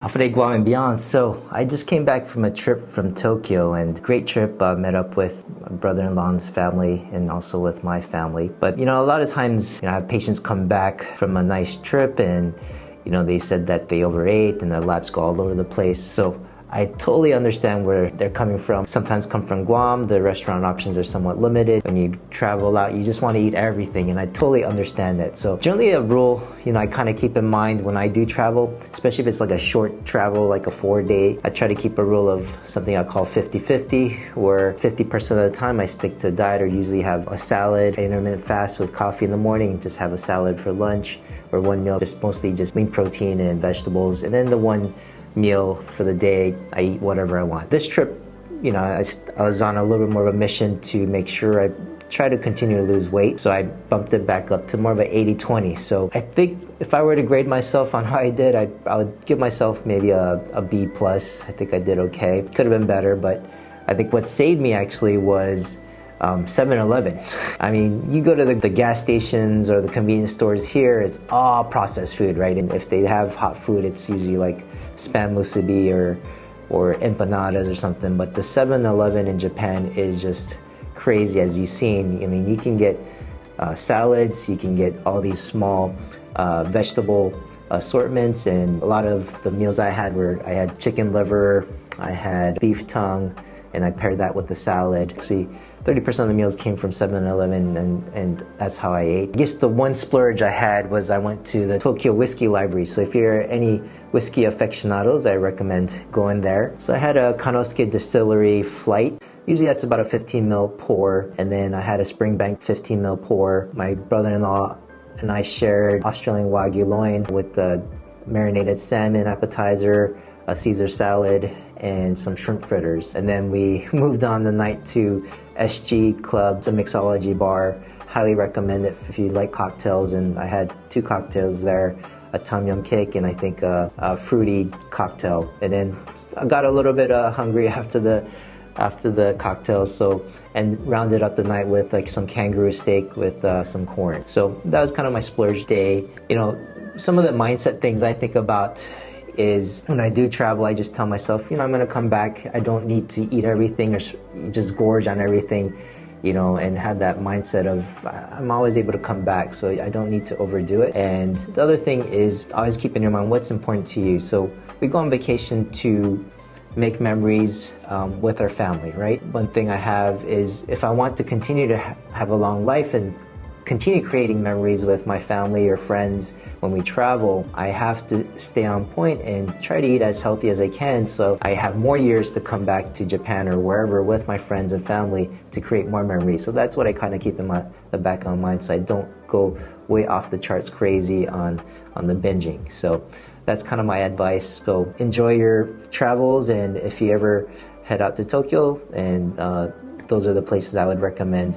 Afre Guam and beyond. So I just came back from a trip from Tokyo, and great trip. Met up with my brother-in-law's family and also with my family. But a lot of times I have patients come back from a nice trip and they said that they overate and the labs go all over the place. So I totally understand where they're coming from. Sometimes come from Guam, the restaurant options are somewhat limited. When you travel out, you just want to eat everything, and I totally understand that. So generally a rule, I kind of keep in mind when I do travel, especially if it's like a short travel, like a 4-day, I try to keep a rule of something I call 50-50, where 50% of the time I stick to a diet or usually have a salad, intermittent fast with coffee in the morning, just have a salad for lunch, or one meal, just mostly just lean protein and vegetables, and then the one meal for the day, I eat whatever I want. This trip, I was on a little bit more of a mission to make sure I try to continue to lose weight. So I bumped it back up to more of an 80-20. So I think if I were to grade myself on how I did, I would give myself maybe a B+. I think I did okay. Could have been better, but I think what saved me actually was 7-Eleven. I mean, you go to the gas stations or the convenience stores here, it's all processed food, right? And if they have hot food, it's usually like spam musubi or empanadas or something. But the 7-Eleven in Japan is just crazy, as you've seen. I mean, you can get salads, you can get all these small vegetable assortments, and a lot of the meals I had I had chicken liver, I had beef tongue, and I paired that with the salad. See, 30% of the meals came from 7-Eleven, and that's how I ate. I guess the one splurge I had was I went to the Tokyo Whiskey Library. So if you're any whiskey aficionados, I recommend going there. So I had a Kanosuke Distillery Flight. Usually that's about a 15 ml pour, and then I had a Springbank 15 ml pour. My brother-in-law and I shared Australian Wagyu loin with the marinated salmon appetizer, a Caesar salad, and some shrimp fritters. And then we moved on the night to SG Club, it's a mixology bar. Highly recommend it if you like cocktails, and I had 2 cocktails there, a tom yum cake and I think a fruity cocktail. And then I got a little bit hungry after the cocktail, and rounded up the night with like some kangaroo steak with some corn. So that was kind of my splurge day. Some of the mindset things I think about is when I do travel, I just tell myself, I'm going to come back. I don't need to eat everything or just gorge on everything, and have that mindset of I'm always able to come back, so I don't need to overdo it. And the other thing is always keep in your mind what's important to you. So we go on vacation to make memories with our family, right? One thing I have is if I want to continue to have a long life and continue creating memories with my family or friends when we travel, I have to stay on point and try to eat as healthy as I can, so I have more years to come back to Japan or wherever with my friends and family to create more memories. So that's what I kind of keep in the back of my mind, so I don't go way off the charts crazy on the binging. So that's kind of my advice. So enjoy your travels, and if you ever head out to Tokyo, and those are the places I would recommend